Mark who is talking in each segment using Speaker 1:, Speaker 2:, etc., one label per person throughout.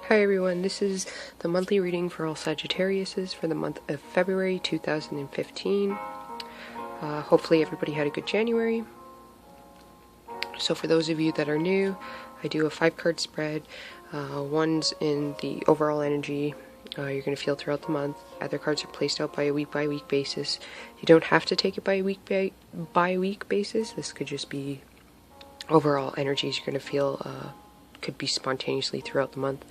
Speaker 1: Hi everyone, this is the monthly reading for all Sagittariuses for the month of February 2015. Hopefully everybody had a good January. So for those of you that are new, I do a 5-card spread. One's in the overall energy you're going to feel throughout the month. Other cards are placed out by a week-by-week basis. You don't have to take it by a week-by-week basis. This could just be overall energies you're going to feel could be spontaneously throughout the month.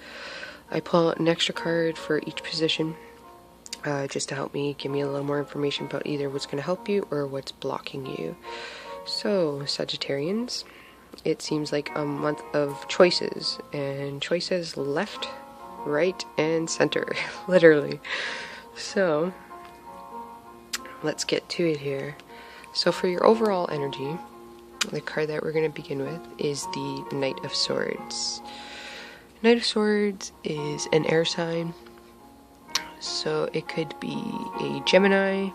Speaker 1: I pull out an extra card for each position just to help me, give me a little more information about either what's going to help you or what's blocking you. So, Sagittarians, it seems like a month of choices, and choices left, right, and center, literally. So, let's get to it here. So for your overall energy, the card that we're going to begin with is the Knight of Swords. Knight of Swords is an air sign, so it could be a Gemini,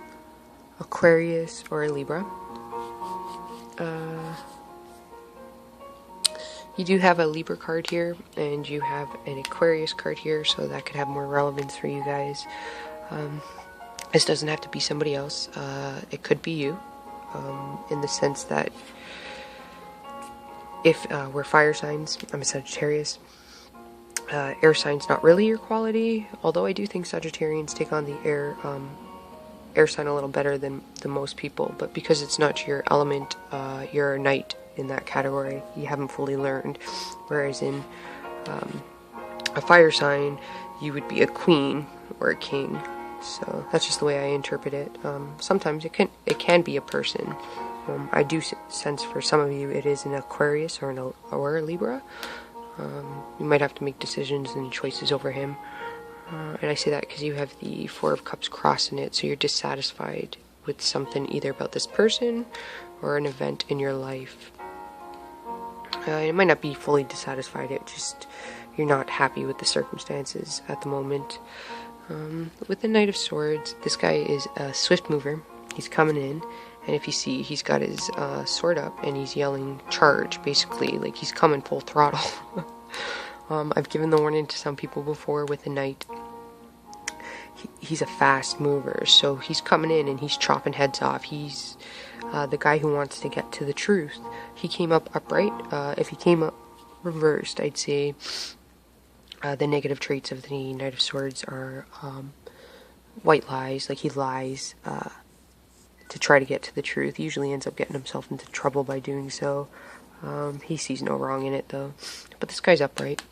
Speaker 1: Aquarius, or a Libra. You do have a Libra card here, and you have an Aquarius card here, so that could have more relevance for you guys. This doesn't have to be somebody else. It could be you, in the sense that if we're fire signs, I'm a Sagittarius. Air signs not really your quality, although I do think Sagittarians take on the air sign a little better than most people, but because it's not your element, you're a knight in that category. You haven't fully learned, whereas in a fire sign, you would be a queen or a king. So that's just the way I interpret it. Sometimes it can be a person. I do sense for some of you it is an Aquarius or a Libra. You might have to make decisions and choices over him. And I say that because you have the Four of Cups cross in it, so you're dissatisfied with something either about this person or an event in your life. It might not be fully dissatisfied, it just you're not happy with the circumstances at the moment. With the Knight of Swords, this guy is a swift mover. He's coming in, and if you see, he's got his sword up and he's yelling charge, basically, like he's coming full throttle. I've given the warning to some people before with the Knight. He's a fast mover, so he's coming in and he's chopping heads off. He's the guy who wants to get to the truth. He came up upright. If he came up reversed, I'd say the negative traits of the Knight of Swords are white lies, like he lies to try to get to the truth. He usually ends up getting himself into trouble by doing so. He sees no wrong in it, though. But this guy's upright.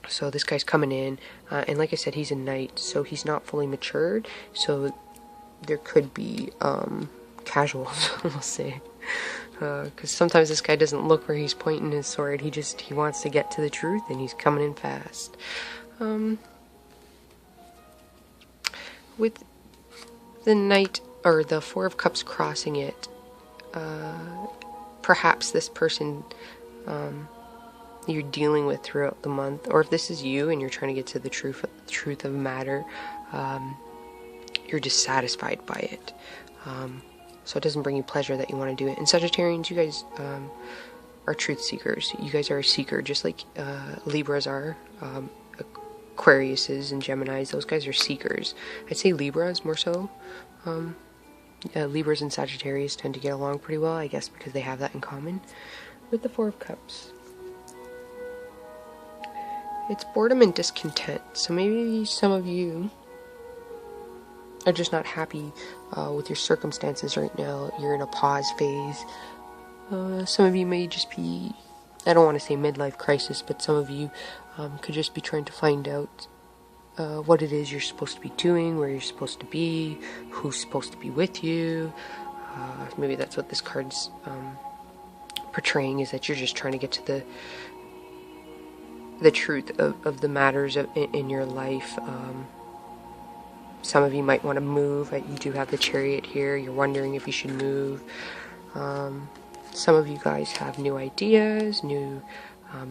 Speaker 1: So this guy's coming in, and like I said, he's a knight, so he's not fully matured, so there could be casuals, we'll say. Because sometimes this guy doesn't look where he's pointing his sword, he wants to get to the truth, and he's coming in fast. With the Knight, or the Four of Cups crossing it, perhaps this person you're dealing with throughout the month, or if this is you and you're trying to get to the truth of the matter, you're dissatisfied by it. So it doesn't bring you pleasure that you want to do it. And Sagittarians, you guys are truth seekers. You guys are a seeker, just like Libras are. Aquariuses and Geminis, those guys are seekers. I'd say Libras more so. Libras and Sagittarius tend to get along pretty well, I guess, because they have that in common. With the Four of Cups, it's boredom and discontent. So maybe some of you are just not happy with your circumstances right now. You're in a pause phase. Some of you may just be, I don't want to say midlife crisis, but some of you could just be trying to find out what it is you're supposed to be doing, where you're supposed to be, who's supposed to be with you. Maybe that's what this card's portraying, is that you're just trying to get to the truth of the matters in your life. Some of you might want to move. You do have the Chariot here. You're wondering if you should move. Some of you guys have new ideas, new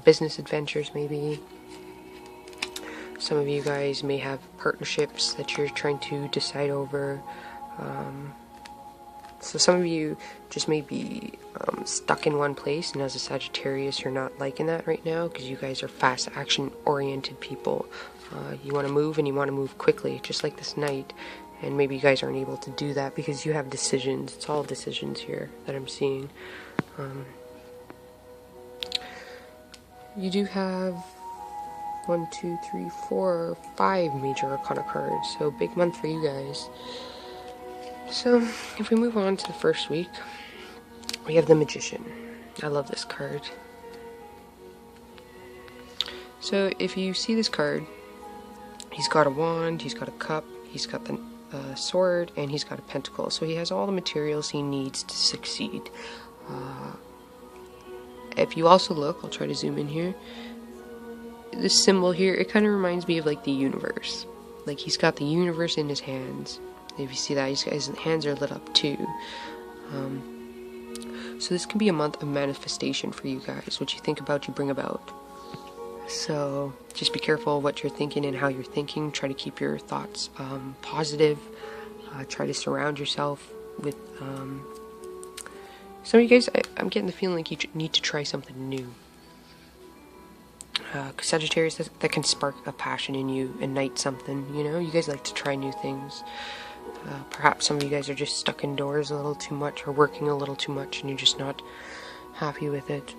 Speaker 1: business adventures maybe. Some of you guys may have partnerships that you're trying to decide over. So some of you just may be stuck in one place, and as a Sagittarius, you're not liking that right now because you guys are fast action-oriented people. You want to move, and you want to move quickly, just like this night. And maybe you guys aren't able to do that because you have decisions. It's all decisions here that I'm seeing. You do have 1, 2, 3, 4, 5 major arcana cards, so big month for you guys. So if we move on to the first week, we have the Magician. I love this card. So if you see this card, he's got a wand, he's got a cup, he's got the sword, and he's got a pentacle. So he has all the materials he needs to succeed. If you also look, I'll try to zoom in here. This symbol here, it kind of reminds me of like the universe. Like he's got the universe in his hands. If you see that, his hands are lit up too. So this can be a month of manifestation for you guys. What you think about, you bring about. So just be careful what you're thinking and how you're thinking. Try to keep your thoughts positive. Try to surround yourself with some of you guys. I'm getting the feeling like you need to try something new. Because Sagittarius, that can spark a passion in you, ignite something, you know? You guys like to try new things. Perhaps some of you guys are just stuck indoors a little too much, or working a little too much, and you're just not happy with it.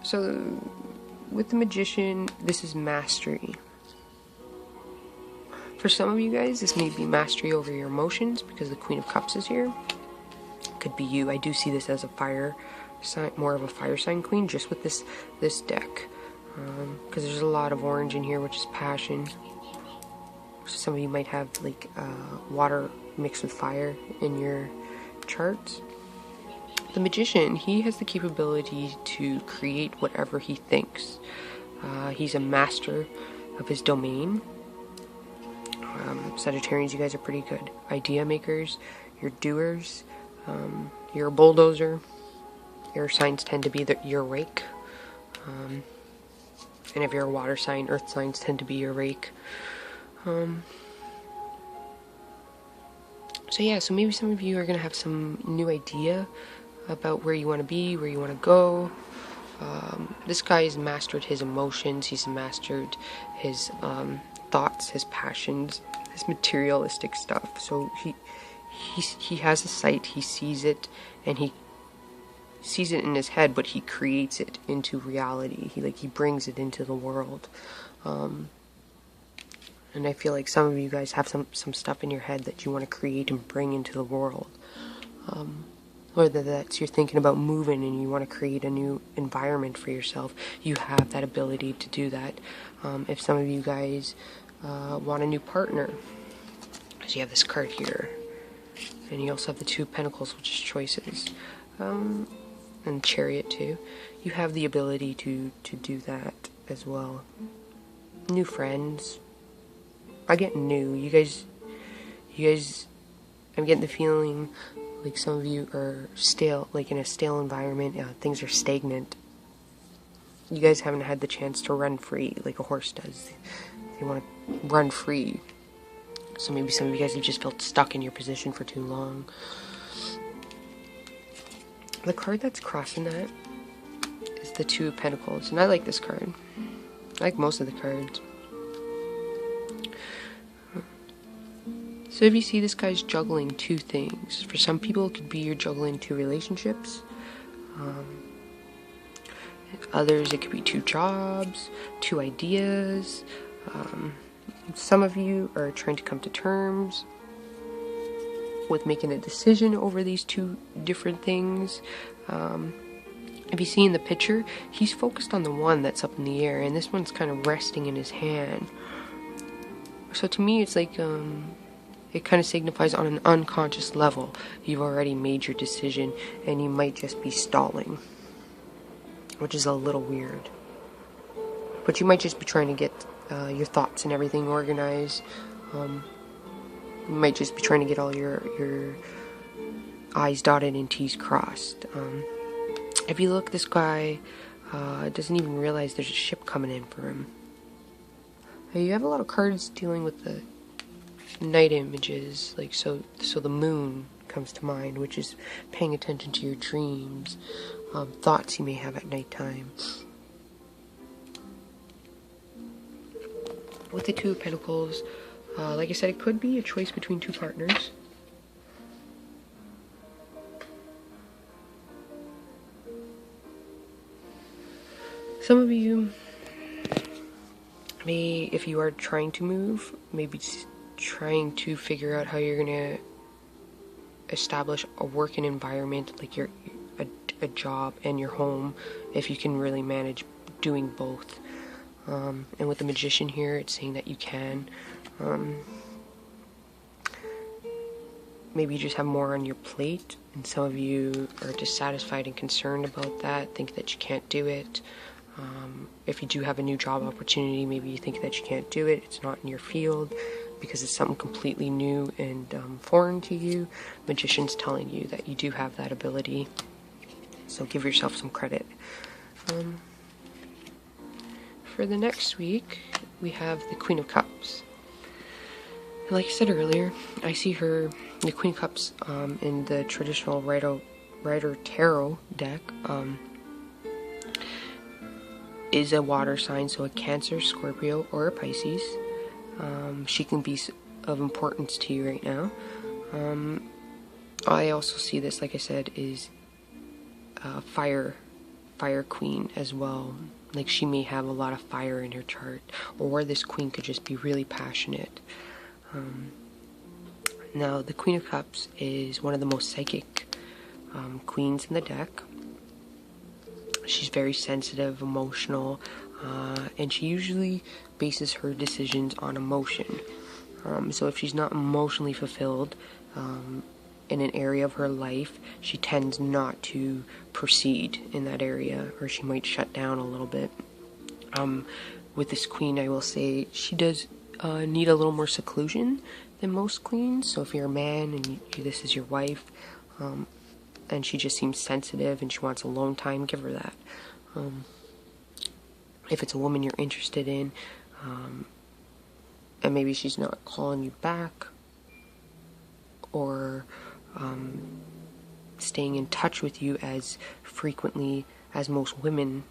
Speaker 1: So, with the Magician, this is mastery. For some of you guys, this may be mastery over your emotions, because the Queen of Cups is here. Could be you. I do see this as a fire sign, more of a fire sign queen, just with this deck, because there's a lot of orange in here, which is passion. Some of you might have like water mixed with fire in your charts. The Magician, he has the capability to create whatever he thinks. He's a master of his domain. Sagittarians, you guys are pretty good idea makers. You're doers. You're a bulldozer. Air signs tend to be your rake. And if you're a water sign, earth signs tend to be your rake. So yeah, so maybe some of you are going to have some new idea about where you want to be, where you want to go. This guy has mastered his emotions. He's mastered his thoughts, his passions, his materialistic stuff. So he has a sight, he sees it, and he sees it in his head, but he creates it into reality. He brings it into the world. And I feel like some of you guys have some stuff in your head that you want to create and bring into the world. Whether that's you're thinking about moving and you want to create a new environment for yourself, you have that ability to do that. If some of you guys want a new partner, because you have this card here, and you also have the 2 Pentacles, which is choices, and Chariot too. You have the ability to do that as well. New friends. I get new. You guys. I'm getting the feeling like some of you are stale, like in a stale environment. Things are stagnant. You guys haven't had the chance to run free like a horse does. They want to run free. So maybe some of you guys have just felt stuck in your position for too long. The card that's crossing that is the 2 of Pentacles. And I like this card. I like most of the cards. So if you see, this guy's juggling 2 things. For some people, it could be you're juggling 2 relationships. Others, it could be 2 jobs, 2 ideas. Some of you are trying to come to terms with making a decision over these 2 different things. If you see in the picture, he's focused on the one that's up in the air, and this one's kind of resting in his hand. So to me, it's like it kind of signifies on an unconscious level you've already made your decision, and you might just be stalling, which is a little weird. But you might just be trying to get your thoughts and everything organized. You might just be trying to get all your I's dotted and T's crossed. If you look, this guy doesn't even realize there's a ship coming in for him. You have a lot of cards dealing with the night images, like so the moon comes to mind, which is paying attention to your dreams, thoughts you may have at nighttime. With the Two of Pentacles, like I said, it could be a choice between two partners. Some of you may, if you are trying to move, maybe trying to figure out how you're going to establish a working environment, like a job and your home, if you can really manage doing both. And with the Magician here, it's saying that you can. Maybe you just have more on your plate, and some of you are dissatisfied and concerned about that, think that you can't do it. If you do have a new job opportunity, maybe you think that you can't do it, it's not in your field, because it's something completely new and foreign to you. Magician's telling you that you do have that ability, so give yourself some credit. For the next week, we have the Queen of Cups. And like I said earlier, I see her, the Queen of Cups, in the traditional Rider Tarot deck, is a water sign, so a Cancer, Scorpio, or a Pisces. She can be of importance to you right now. I also see this, like I said, is a fire queen as well. Like, she may have a lot of fire in her chart, or this queen could just be really passionate. Now, the Queen of Cups is one of the most psychic queens in the deck. She's very sensitive, emotional, and she usually bases her decisions on emotion. So if she's not emotionally fulfilled in an area of her life, she tends not to proceed in that area, or she might shut down a little bit. With this queen, I will say she does need a little more seclusion than most queens. So if you're a man and this is your wife, and she just seems sensitive and she wants alone time, give her that. If it's a woman you're interested in, and maybe she's not calling you back, or staying in touch with you as frequently as most women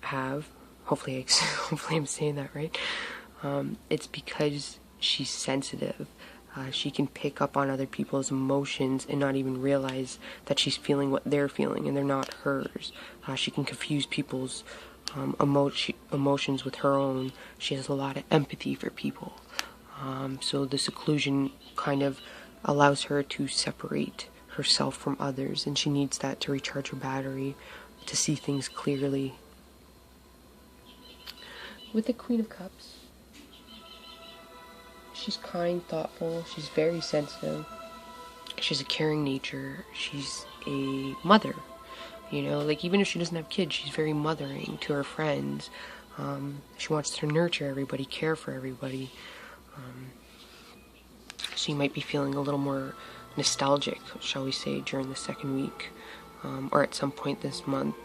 Speaker 1: have, hopefully I'm saying that right, it's because she's sensitive. She can pick up on other people's emotions and not even realize that she's feeling what they're feeling and they're not hers. She can confuse people's emotions with her own. She has a lot of empathy for people. So the seclusion kind of allows her to separate herself from others, and she needs that to recharge her battery, to see things clearly. With the Queen of Cups, she's kind, thoughtful, she's very sensitive, she's a caring nature, she's a mother, you know, like even if she doesn't have kids, she's very mothering to her friends. She wants to nurture everybody, care for everybody. So you might be feeling a little more nostalgic, shall we say, during the second week, or at some point this month.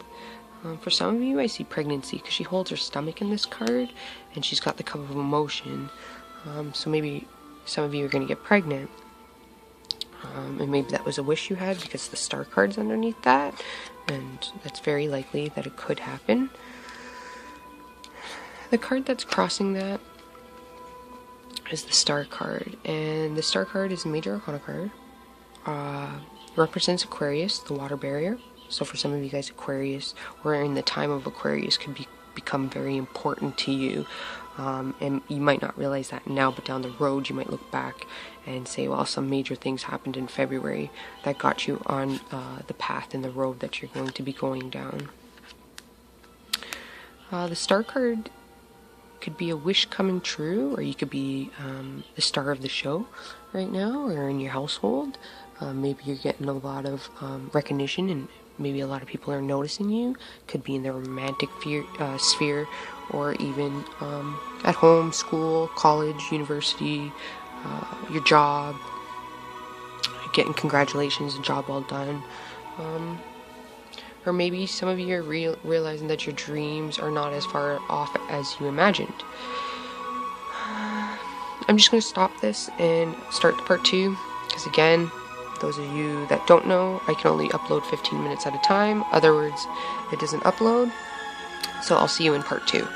Speaker 1: For some of you, I see pregnancy, because she holds her stomach in this card, and she's got the cup of emotion. So maybe some of you are going to get pregnant, and maybe that was a wish you had, because the star card's underneath that, and that's very likely that it could happen. The card that's crossing that is the Star card, and the Star card is a major arcana card. Represents Aquarius, the water barrier. So for some of you guys, Aquarius, or in the time of Aquarius, could become very important to you. And you might not realize that now, but down the road you might look back and say, well, some major things happened in February that got you on the path and the road that you're going to be going down. The Star card could be a wish coming true, or you could be the star of the show right now, or in your household. Maybe you're getting a lot of recognition, and maybe a lot of people are noticing you. Could be in the romantic sphere, or even at home, school, college, university, your job, getting congratulations, a job well done. Or maybe some of you are realizing that your dreams are not as far off as you imagined. I'm just going to stop this and start the part 2, because again, those of you that don't know, I can only upload 15 minutes at a time. Other words, it doesn't upload. So I'll see you in part 2.